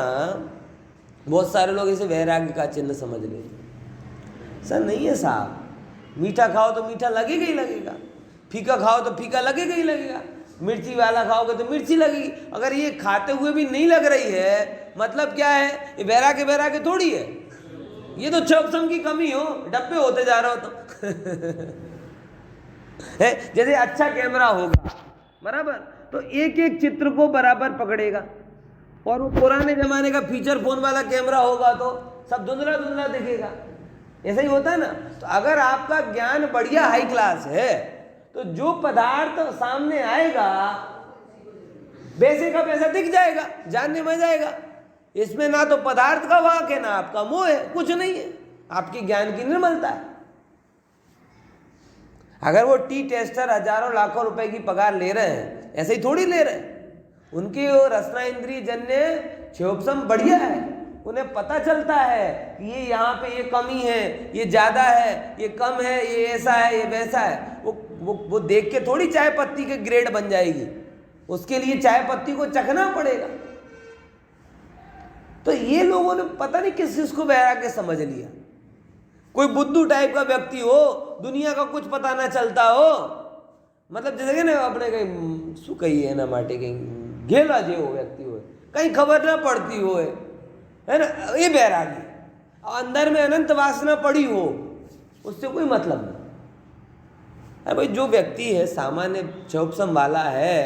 बहुत सारे लोग इसे वैराग्य का चिन्ह समझ लेते हैं। सर नहीं है साहब, मीठा खाओ तो मीठा लगेगा ही लगेगा, फीका खाओ तो फीका लगेगा ही लगेगा, मिर्ची वाला खाओगे तो मिर्ची लगेगी। अगर ये खाते हुए भी नहीं लग रही है मतलब क्या है, ये वैराग्य थोड़ी है, ये तो क्षोभसम की कमी हो, डब्बे होते जा रहे हो तो है। जैसे अच्छा कैमरा होगा बराबर, तो एक एक चित्र को बराबर पकड़ेगा, और वो पुराने जमाने का फीचर फोन वाला कैमरा होगा तो सब धुंधला धुंधला दिखेगा। ऐसा ही होता है ना। तो अगर आपका ज्ञान बढ़िया हाई क्लास है तो जो पदार्थ सामने आएगा वैसे का वैसा दिख जाएगा, जानने में जाएगा। इसमें ना तो पदार्थ का वाक है ना आपका मोह है, कुछ नहीं है, आपके ज्ञान की निर्मलता है। अगर वो टी टेस्टर हजारों लाखों रुपए की पगार ले रहे हैं, ऐसे ही थोड़ी ले रहे हैं, उनकी वो रसना इंद्रिय जन्य क्षोभसम बढ़िया है, उन्हें पता चलता है कि ये यहाँ पे ये कमी है, ये ज़्यादा है, ये कम है, ये ऐसा है, ये वैसा है। वो देख के थोड़ी चाय पत्ती के ग्रेड बन जाएगी, उसके लिए चाय पत्ती को चखना पड़ेगा। तो ये लोगों ने पता नहीं किस चीज को वैराग्य समझ लिया। कोई बुद्धू टाइप का व्यक्ति हो, दुनिया का कुछ पता ना चलता हो, मतलब जैसे ना अपने कहीं शू कही है ना माटे कहीं घेला जे हो व्यक्ति हो, कहीं खबर ना पड़ती हो, है ना, ये वैराग्य। अंदर में अनंत वासना पड़ी हो, उससे कोई मतलब नहीं। अरे भाई जो व्यक्ति है सामान्य क्षोभसम वाला है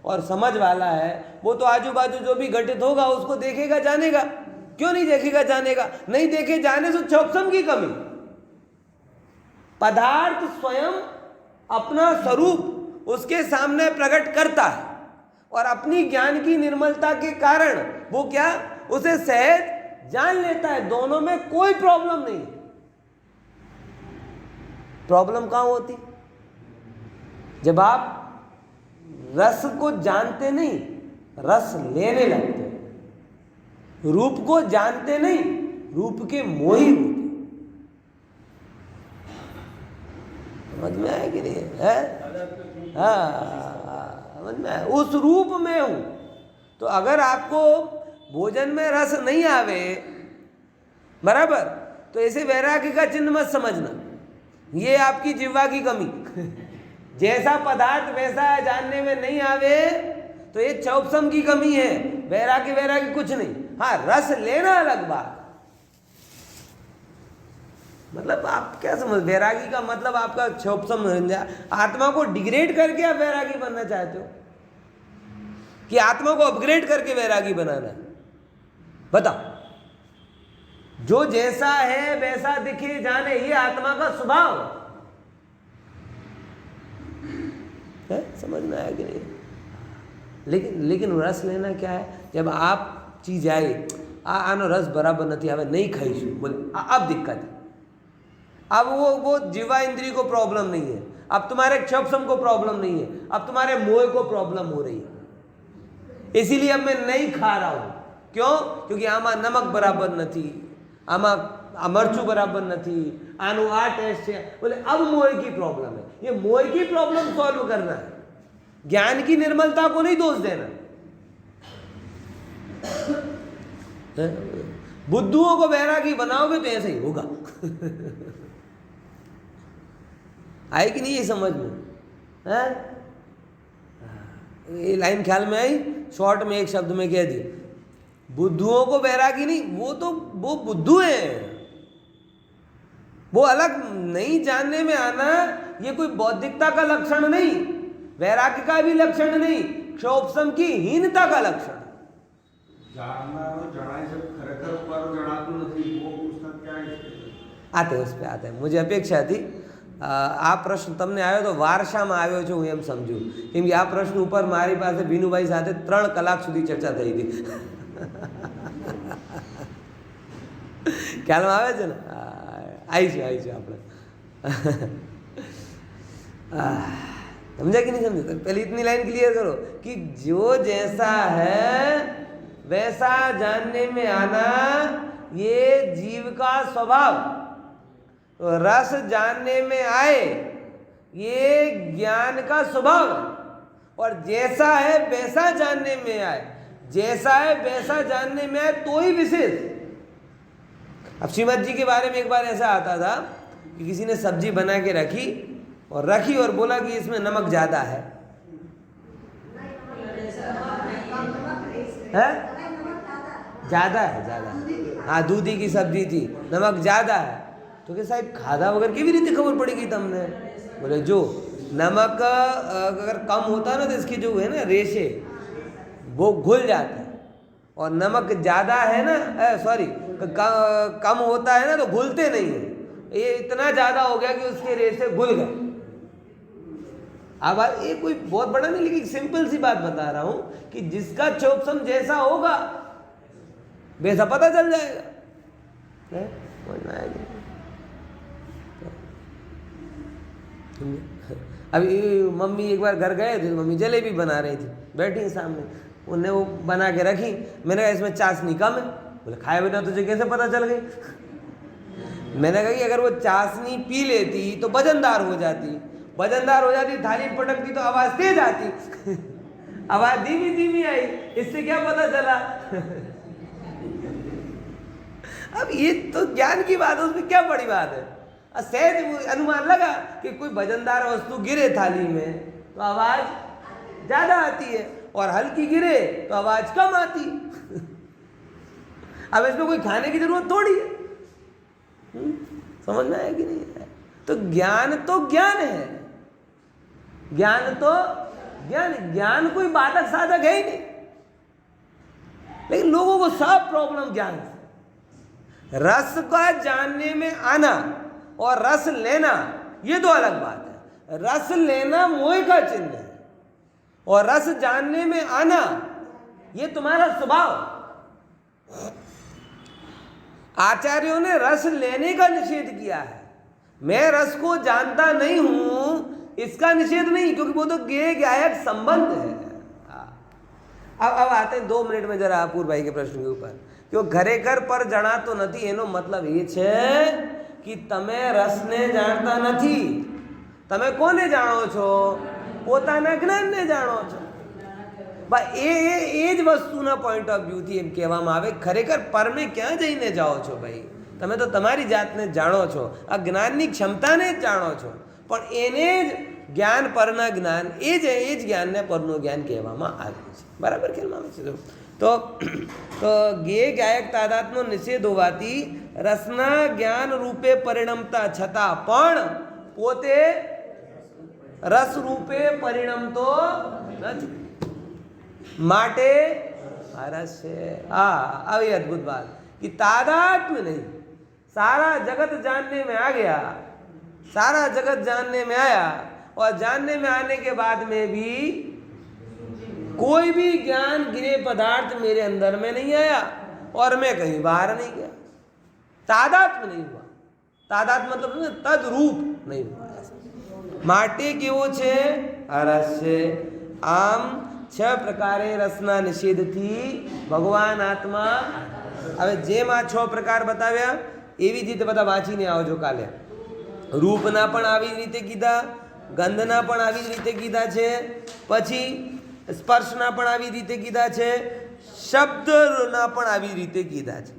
और समझ वाला है, वो तो आजू बाजू जो भी घटित होगा उसको देखेगा, जानेगा, क्यों नहीं देखेगा जानेगा? नहीं देखे जाने से चौकसम की कमी। पदार्थ स्वयं अपना स्वरूप उसके सामने प्रकट करता है और अपनी ज्ञान की निर्मलता के कारण वो क्या उसे सहज जान लेता है। दोनों में कोई प्रॉब्लम नहीं। प्रॉब्लम कहां होती? जब आप रस को जानते नहीं, रस लेने लगते हैं। रूप को जानते नहीं, रूप के मोही होते। समझ में आया कि नहीं है? हाँ, समझ में आया। उस रूप में हूं। तो अगर आपको भोजन में रस नहीं आवे, बराबर, तो ऐसे वैराग्य का चिन्ह मत समझना, ये आपकी जिह्वा की कमी। जैसा पदार्थ वैसा जानने में नहीं आवे तो ये चौकसम की कमी है। वैराग्य कुछ नहीं। हाँ, रस लेना अलग बात। मतलब आप क्या समझ, वैरागी का मतलब आपका चौकसम बन जाए। आत्मा को डिग्रेड करके आप वैरागी बनना चाहते हो कि आत्मा को अपग्रेड करके वैरागी बनाना है? बताओ। जो जैसा है वैसा दिखे जाने, ये आत्मा का स्वभाव है। समझ में आया कि नहीं? लेकिन रस लेना क्या है? जब आप चीज आई आनो रस बराबर नहीं हमें नहीं खाईशू, बोले अब दिक्कत है। अब वो जीवा इंद्री को प्रॉब्लम नहीं है, अब तुम्हारे क्षपसम को प्रॉब्लम नहीं है, अब तुम्हारे मोह को प्रॉब्लम हो रही है। इसीलिए अब मैं नहीं खा रहा हूं। क्यों? क्योंकि आमा नमक बराबर नहीं, आमा मरचू बराबर नहीं, आनो आ टेस्ट है। बोले अब मोह की प्रॉब्लम है। ये मोह की प्रॉब्लम सॉल्व करना है, ज्ञान की निर्मलता को नहीं दोष देना। बुद्धुओं को वैरागी बनाओगे तो ऐसे ही होगा। आई कि नहीं ये समझ में? है? ये लाइन ख्याल में आई? शॉर्ट में एक शब्द में कह दी। बुद्धुओं को वैरागी नहीं, वो बुद्धू है। वो अलग नहीं जानने में आना ये कोई बौद्धिकता का लक्षण नहीं, वैराग्य का भी लक्षण नहीं, क्षोभसम की हीनता का लक्षण। आते उस पे आते हैं। मुझे अपेक्षा थी આ પ્રશ્ન તમને આવ્યો તો વારસામાં આવ્યો છે, હું એમ સમજુ, કેમ કે આ પ્રશ્ન ઉપર મારી પાસે ભીનુભાઈ સાથે 3 કલાક સુધી ચર્ચા થઈ હતી। ખ્યાલમાં આવે છે ને? આવી છે આપણે। समझा कि नहीं समझा? पहले इतनी लाइन क्लियर करो कि जो जैसा है वैसा जानने में आना ये जीव का स्वभाव। रस जानने में आए ये ज्ञान का स्वभाव है। और जैसा है वैसा जानने में आए, जैसा है वैसा जानने में आए तो ही विशेष। अब श्रीमद जी के बारे में एक बार ऐसा आता था कि किसी ने सब्जी बना के रखी और बोला कि इसमें नमक ज्यादा है। ज्यादा है। हाँ, दूधी की सब्जी थी, नमक ज्यादा है। तो क्या साहब खाधा वगैरह केवी रीते खबर पड़ेगी तमने? बोले जो नमक अगर कम होता है ना तो इसकी जो है ना रेशे वो घुल जाते हैं, और नमक ज़्यादा है ना कम होता है ना तो घुलते नहीं है। ये इतना ज़्यादा हो गया कि उसके रेशे घुल गए। अब ये कोई बहुत बड़ा नहीं, लेकिन सिंपल सी बात बता रहा हूँ कि जिसका चौकसम जैसा होगा वैसा पता चल जाएगा। अभी मम्मी एक बार घर गए थे, मम्मी जलेबी बना रही थी, बैठी सामने, उन्हें वो बना के रखी। मैंने कहा इसमें चाशनी कम है। बोले खाए बिना तुझे कैसे पता चल गई? मैंने कहा कि अगर वो चाशनी पी लेती तो वजनदार हो जाती, थाली पटकती तो आवाज तेज आती। आवाज धीमी धीमी आई, इससे क्या पता चला? अब ये तो ज्ञान की बात है, उसमें क्या बड़ी बात है? सहज अनुमान लगा कि कोई वजनदार वस्तु गिरे थाली में तो आवाज ज्यादा आती है, और हल्की गिरे तो आवाज कम आती। अब इसमें कोई खाने की जरूरत थोड़ी है। समझ में आया कि नहीं है? तो ज्ञान है, ज्ञान कोई बाधक साधक है ही नहीं। लेकिन लोगों को सब प्रॉब्लम ज्ञान से। रस का जानने में आना और रस लेना ये दो अलग बात है। रस लेना मोह का चिन्ह है और रस जानने में आना ये तुम्हारा स्वभाव। आचार्यों ने रस लेने का निषेध किया है। मैं रस को जानता नहीं हूं इसका निषेध नहीं, क्योंकि वो तो गेय गायक संबंध है। अब आते हैं 2 मिनट में जरा अपूर भाई के प्रश्न के ऊपर। क्यों खरेखर पर जणातो નથી એનો મતલબ એ છે કે તમે રસને જાણતા નથી, તમે કોને જાણો છો? પોતાના જ્ઞાનને જાણો છો। એ જ વસ્તુના પોઈન્ટ ઓફ વ્યૂથી એમ કહેવામાં આવે ખરેખર પરમે ક્યાં જઈને જાઓ છો ભાઈ? તમે તો તમારી જાતને જાણો છો, આ જ્ઞાનની ક્ષમતાને જ જાણો છો, પણ એને જ જ્ઞાન પરના જ્ઞાન એ જ જ્ઞાનને પરનું જ્ઞાન કહેવામાં આવ્યું છે। બરાબર કહેવામાં આવે છે। તો ગે ગાયક તાદાત્મ્યનો નિષેધ હોવાથી રસના જ્ઞાન રૂપે પરિણમતા છતાં પણ પોતે રસ રૂપે પરિણમતો નથી, માટે રસ છે। આવી અદ્ભुत बात कि तादात्म्य नहीं, सारा जगत जानने में आ गया, सारा जगत जानने में आया और जानने में आने के बाद में भी कोई भी ज्ञान गिरे पदार्थ मेरे अंदर में नहीं आया और मैं कहीं बाहर नहीं गया। तादात्म्य नहीं हुआ। तादात्म्य मतलब तद रूप नहीं हुआ। माटे केवो छे? रस छे। आम 6 प्रकारे रसना निषेध थी भगवान आत्मा। હવે જેમ આ 6 પ્રકાર બતાવ્યા એવી જ રીતે બધા વાંચીને આવજો કાલે। રૂપના પણ આવી રીતે કીધા, ગંધના પણ આવી રીતે કીધા છે, પછી સ્પર્શના પણ આવી રીતે કીધા છે, શબ્દના પણ આવી રીતે કીધા છે।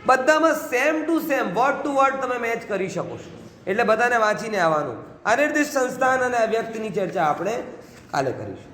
બધામાં same to same word to word તમે મેચ કરી શકો છો। એટલે બધાને વાંચીને આવવાનું। અનિર્દિષ્ટ સંસ્થાન અને અવ્યક્તની ચર્ચા આપણે કાલે કરીશું।